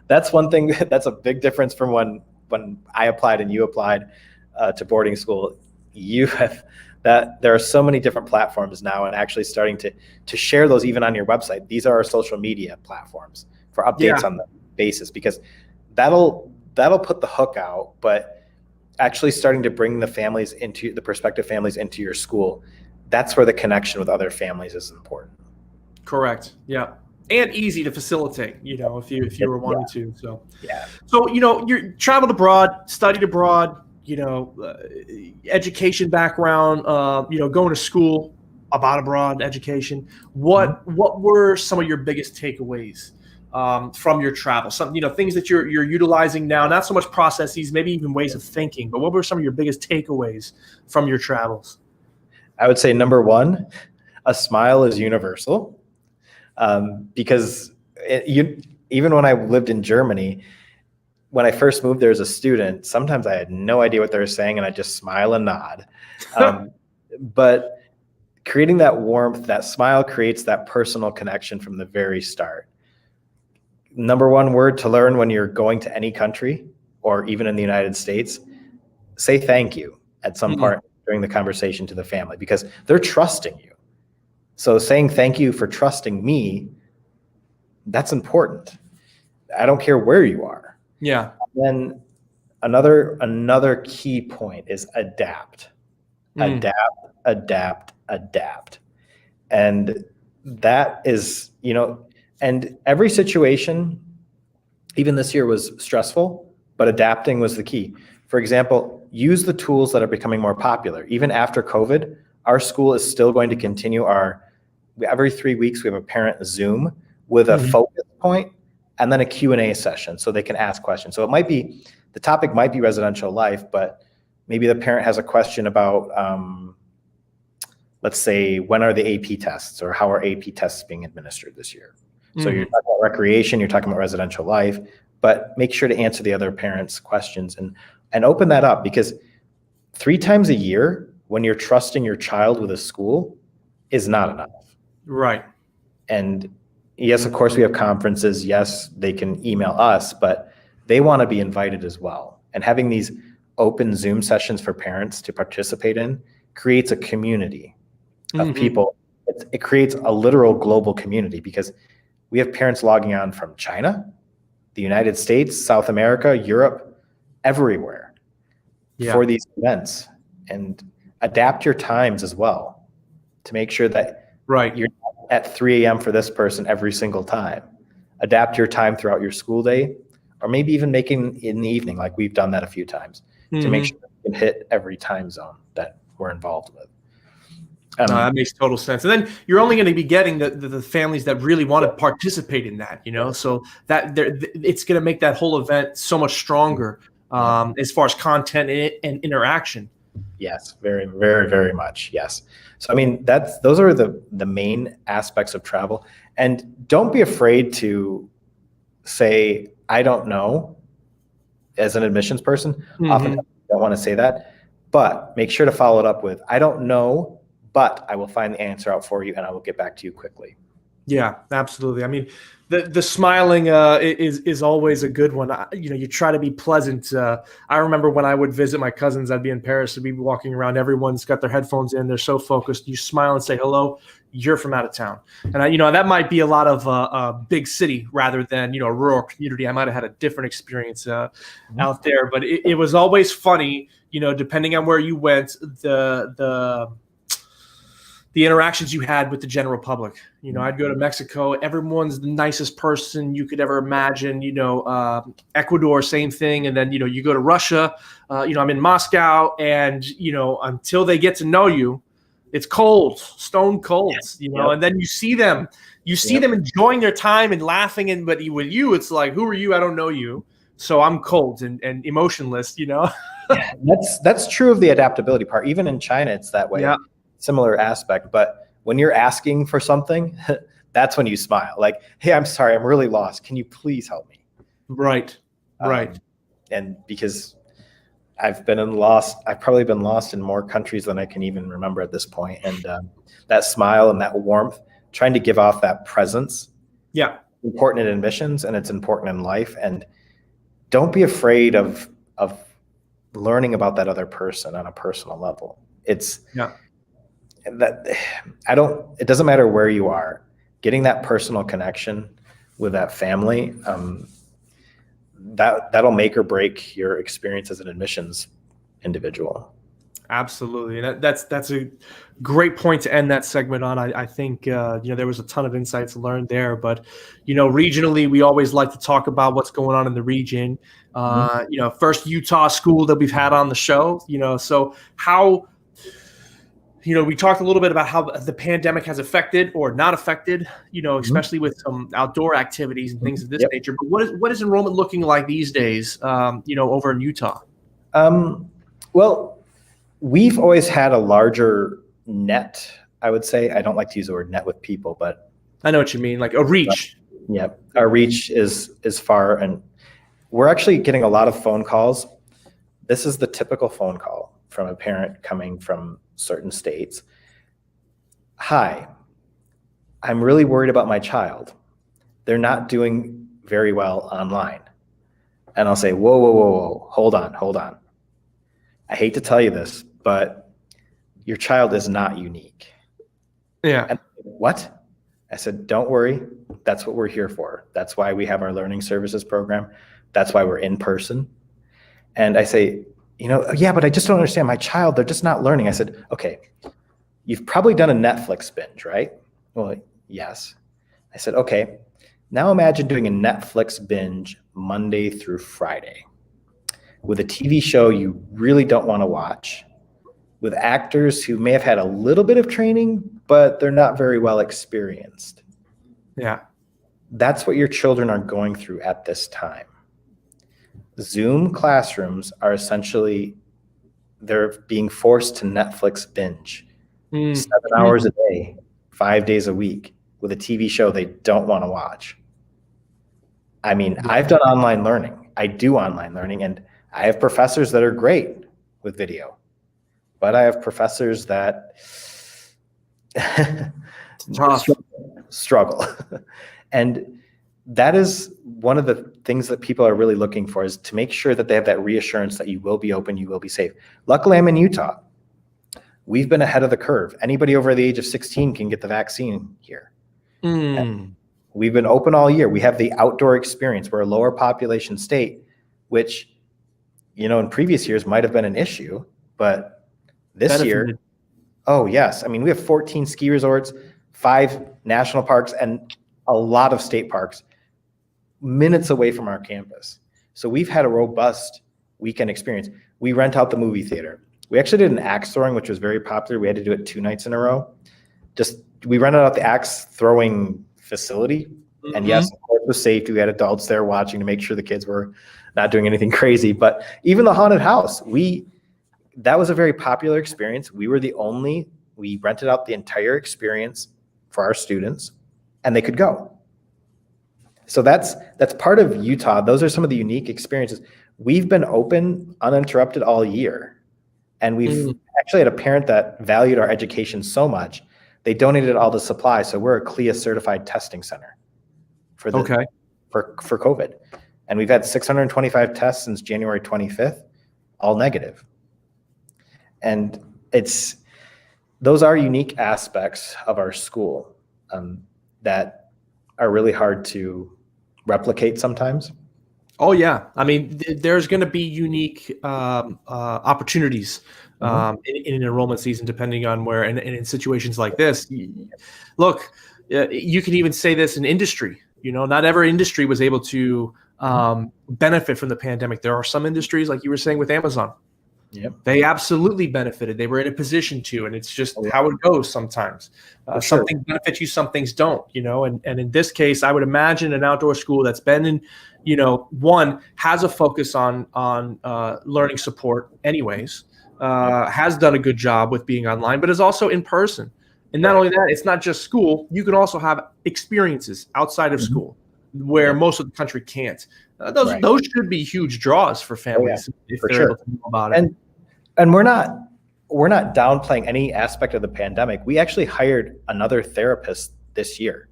that's one thing. That's a big difference from when I applied and you applied to boarding school. You have that there are so many different platforms now, and actually starting to share those even on your website. These are our social media platforms for updates on the basis, because that'll put the hook out, but actually starting to bring the prospective families into your school, that's where the connection with other families is important. Correct. Yeah. And easy to facilitate, if you were wanting to. So, you traveled abroad, studied abroad, education background, going to school about abroad education. What were some of your biggest takeaways from your travel? Some, things that you're utilizing now, not so much processes, maybe even ways of thinking, but what were some of your biggest takeaways from your travels? I would say number one, a smile is universal. Because even when I lived in Germany, when I first moved there as a student, sometimes I had no idea what they were saying, and I just smile and nod. But creating that warmth, that smile creates that personal connection from the very start. Number one word to learn when you're going to any country, or even in the United States, say thank you at some part during the conversation to the family, because they're trusting you. So saying thank you for trusting me, that's important. I don't care where you are. Yeah. And then another key point is adapt. Adapt. And that is, and every situation, even this year, was stressful, but adapting was the key. For example, use the tools that are becoming more popular. Even after COVID, our school is still going to continue every 3 weeks, we have a parent Zoom with a focus point and then a Q&A session so they can ask questions. So the topic might be residential life, but maybe the parent has a question about, let's say, when are the AP tests, or how are AP tests being administered this year? So you're talking about recreation, you're talking about residential life, but make sure to answer the other parents' questions and open that up, because 3 times a year, when you're trusting your child with a school, is not enough. Right. And yes, of course, we have conferences. Yes, they can email us, but they want to be invited as well. And having these open Zoom sessions for parents to participate in creates a community of people. It creates a literal global community, because we have parents logging on from China, the United States, South America, Europe, everywhere for these events. And adapt your times as well to make sure that you're not at 3 a.m. for this person every single time. Adapt your time throughout your school day, or maybe even making in the evening, like we've done that a few times, to make sure we can hit every time zone that we're involved with. No, that makes total sense. And then you're only going to be getting the families that really want to participate in that, so that it's going to make that whole event so much stronger as far as content and interaction. Yes, very, very, very much. Yes. So, those are the main aspects of travel. And don't be afraid to say, I don't know, as an admissions person. Often I don't want to say that, but make sure to follow it up with, I don't know, but I will find the answer out for you and I will get back to you quickly. Yeah, absolutely. The smiling is always a good one. You try to be pleasant. I remember when I would visit my cousins, I'd be in Paris, I'd be walking around, everyone's got their headphones in, they're so focused. You smile and say hello, you're from out of town. And that might be a lot of a big city rather than a rural community. I might have had a different experience out there, but it was always funny. Depending on where you went, the interactions you had with the general public. I'd go to Mexico, everyone's the nicest person you could ever imagine. Ecuador, same thing. And then, you go to Russia, I'm in Moscow, and, until they get to know you, it's cold, stone cold, and then you see them enjoying their time and laughing. But with you, it's like, who are you? I don't know you. So I'm cold and emotionless, Yeah, that's true of the adaptability part. Even in China, it's that way. Yeah. Similar aspect, but when you're asking for something, that's when you smile. Like, hey, I'm sorry, I'm really lost. Can you please help me? Right. And because I've probably been lost in more countries than I can even remember at this point. And that smile and that warmth, trying to give off that presence. Yeah. Important in admissions, and it's important in life. And don't be afraid of learning about that other person on a personal level. that it doesn't matter where you are, getting that personal connection with that family, that'll make or break your experience as an admissions individual. Absolutely. And that's a great point to end that segment on. I think, there was a ton of insights learned there, but, regionally, we always like to talk about what's going on in the region. First Utah school that we've had on the show, so how, we talked a little bit about how the pandemic has affected or not affected, especially with some outdoor activities and things of this nature. But what is enrollment looking like these days, over in Utah? Well, we've always had a larger net, I would say. I don't like to use the word net with people, but I know what you mean, like a reach. Yeah, our reach is far, and we're actually getting a lot of phone calls. This is the typical phone call from a parent coming from certain states. Hi, I'm really worried about my child. They're not doing very well online. And I'll say, whoa, hold on. I hate to tell you this, but your child is not unique. Yeah. And what? I said, don't worry. That's what we're here for. That's why we have our learning services program. That's why we're in person. And I say, yeah, but I just don't understand my child. They're just not learning. I said, okay, you've probably done a Netflix binge, right? Well, yes. I said, okay, now imagine doing a Netflix binge Monday through Friday with a TV show you really don't want to watch, with actors who may have had a little bit of training, but they're not very well experienced. Yeah. That's what your children are going through at this time. Zoom classrooms are essentially, they're being forced to Netflix binge 7 hours a day, 5 days a week with a TV show they don't want to watch. I mean, I've done online learning. I do online learning, and I have professors that are great with video, but I have professors that struggle. And that is one of the things that people are really looking for, is to make sure that they have that reassurance that you will be open, you will be safe. Luckily, I'm in Utah. We've been ahead of the curve. Anybody over the age of 16 can get the vaccine here. We've been open all year. We have the outdoor experience. We're a lower population state, which, in previous years might have been an issue, but this year, oh yes. I mean, we have 14 ski resorts, 5 national parks, and a lot of state parks minutes away from our campus. So we've had a robust weekend experience. We rent out the movie theater. We actually did an axe throwing, which was very popular. We had to do it 2 nights in a row. We rented out the axe throwing facility. And yes, of course, with safety, we had adults there watching to make sure the kids were not doing anything crazy. But even the haunted house, that was a very popular experience. We rented out the entire experience for our students, and they could go. So that's part of Utah. Those are some of the unique experiences. We've been open uninterrupted all year. And we've actually had a parent that valued our education so much, they donated all the supplies. So we're a CLIA certified testing center for COVID. And we've had 625 tests since January 25th, all negative. And those are unique aspects of our school that are really hard to replicate sometimes. Oh yeah, I mean, there's going to be unique opportunities in an enrollment season, depending on where, and in situations like this. Look, you can even say this in industry. Not every industry was able to benefit from the pandemic. There are some industries, like you were saying with Amazon. Yep. They absolutely benefited. They were in a position to, and it's just how it goes sometimes. Some things benefit you, some things don't, and in this case, I would imagine an outdoor school that's been in, one, has a focus on learning support anyways, has done a good job with being online, but is also in person. And not only that, it's not just school. You can also have experiences outside of school where most of the country can't. Those should be huge draws for families if they're able to know about it. And we're not downplaying any aspect of the pandemic. We actually hired another therapist this year.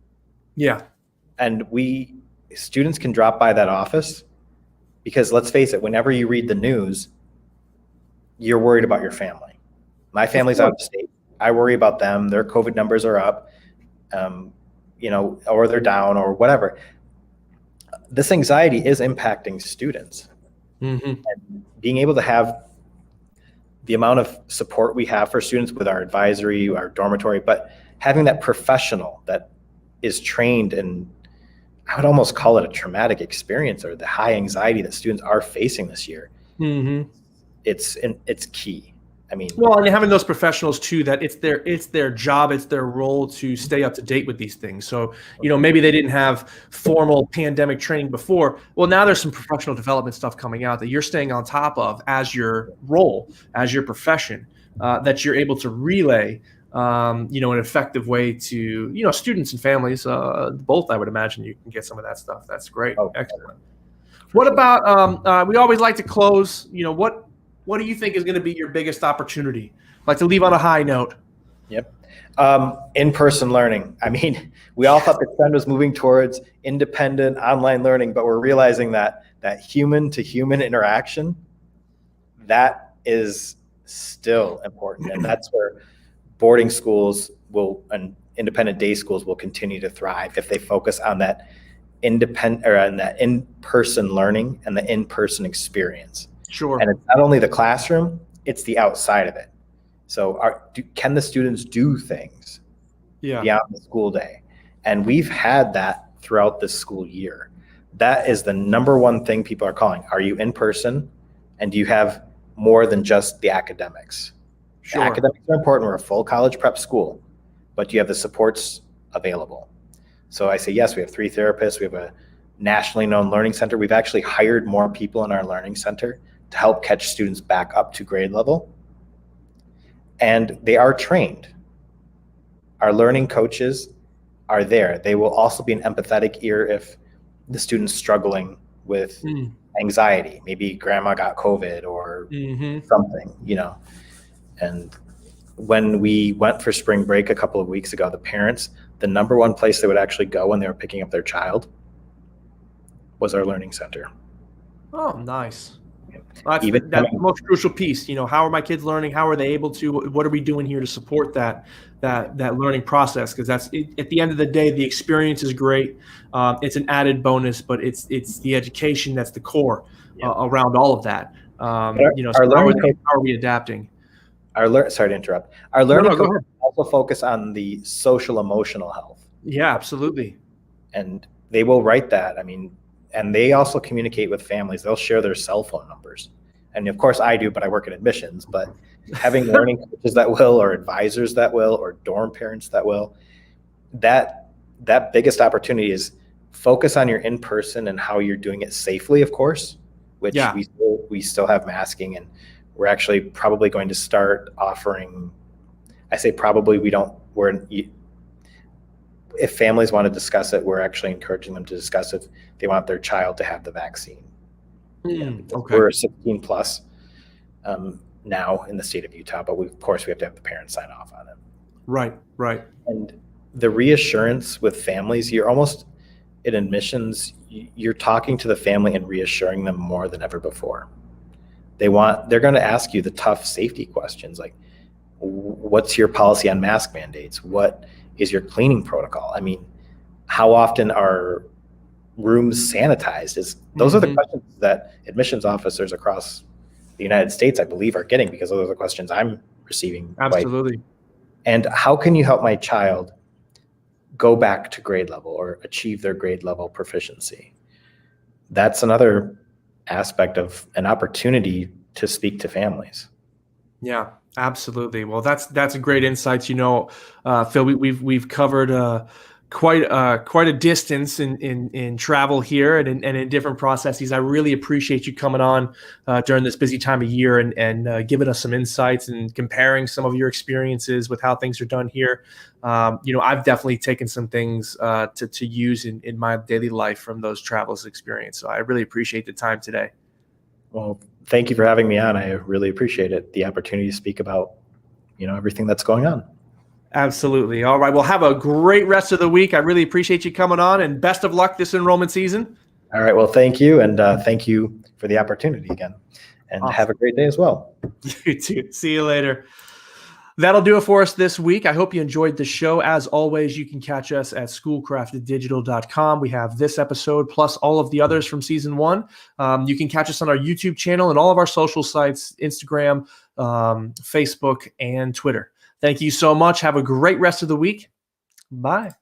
Yeah. And students can drop by that office, because let's face it, whenever you read the news, you're worried about your family. My family's out of state. I worry about them. Their COVID numbers are up, or they're down or whatever. This anxiety is impacting students. Mm-hmm. And being able to have the amount of support we have for students with our advisory, our dormitory, but having that professional that is trained in, I would almost call it a traumatic experience, or the high anxiety that students are facing this year. Mm-hmm. It's key. I mean, well, and having those professionals too, that it's their job, it's their role to stay up to date with these things. So, maybe they didn't have formal pandemic training before. Well, now there's some professional development stuff coming out that you're staying on top of as your role, as your profession, that you're able to relay, an effective way to, students and families, both. I would imagine you can get some of that stuff. That's great. Oh, excellent. What about, we always like to close, what do you think is going to be your biggest opportunity? Like to leave on a high note. Yep. In-person learning. I mean, we all thought the trend was moving towards independent online learning, but we're realizing that human to human interaction, that is still important. And that's where boarding schools and independent day schools will continue to thrive if they focus on that on that in-person learning and the in-person experience. Sure. And it's not only the classroom, it's the outside of it. So can the students do things beyond the school day? And we've had that throughout this school year. That is the number one thing people are calling. Are you in person? And do you have more than just the academics? Sure. The academics are important. We're a full college prep school, but do you have the supports available? So I say, yes, we have 3 therapists. We have a nationally known learning center. We've actually hired more people in our learning center to help catch students back up to grade level. And they are trained. Our learning coaches are there. They will also be an empathetic ear if the student's struggling with anxiety. Maybe grandma got COVID or something, And when we went for spring break a couple of weeks ago, the parents, the number one place they would actually go when they were picking up their child was our learning center. Oh, nice. That's the most crucial piece. How are my kids learning? How are they able to? What are we doing here to support that learning process? Because that's at the end of the day, the experience is great. It's an added bonus, but it's the education that's the core around all of that. How are we adapting? Sorry to interrupt. Our learning coaches also focus on the social emotional health. Yeah, absolutely. And they will write that. I mean, and they also communicate with families. They'll share their cell phone numbers. And of course I do, but I work in admissions. But having learning coaches that will, or advisors that will, or dorm parents that will, that biggest opportunity is focus on your in-person and how you're doing it safely, of course, which we still have masking, and we're actually probably going to start offering, I say probably, if families want to discuss it, we're actually encouraging them to discuss if they want their child to have the vaccine. Okay. We're 16 plus now in the state of Utah, but of course we have to have the parents sign off on it. Right. And the reassurance with families, you're almost in admissions, you're talking to the family and reassuring them more than ever before. They're going to ask you the tough safety questions, like, what's your policy on mask mandates? What is your cleaning protocol? I mean, how often are rooms sanitized? Those are the questions that admissions officers across the United States, I believe, are getting, because those are the questions I'm receiving. Absolutely. And how can you help my child go back to grade level or achieve their grade level proficiency? That's another aspect of an opportunity to speak to families. Yeah, absolutely. Well, that's a great insights. Phil, we've covered quite a distance in travel here and in different processes. I really appreciate you coming on during this busy time of year and giving us some insights and comparing some of your experiences with how things are done here. I've definitely taken some things to use in my daily life from those travels experience. So I really appreciate the time today. Well, thank you for having me on. I really appreciate it. The opportunity to speak about, everything that's going on. Absolutely. All right. Well, have a great rest of the week. I really appreciate you coming on, and best of luck this enrollment season. All right. Well, thank you. And thank you for the opportunity again, and Awesome. Have a great day as well. You too. See you later. That'll do it for us this week. I hope you enjoyed the show. As always, you can catch us at schoolcrafteddigital.com. We have this episode plus all of the others from season 1. You can catch us on our YouTube channel and all of our social sites, Instagram, Facebook, and Twitter. Thank you so much. Have a great rest of the week. Bye.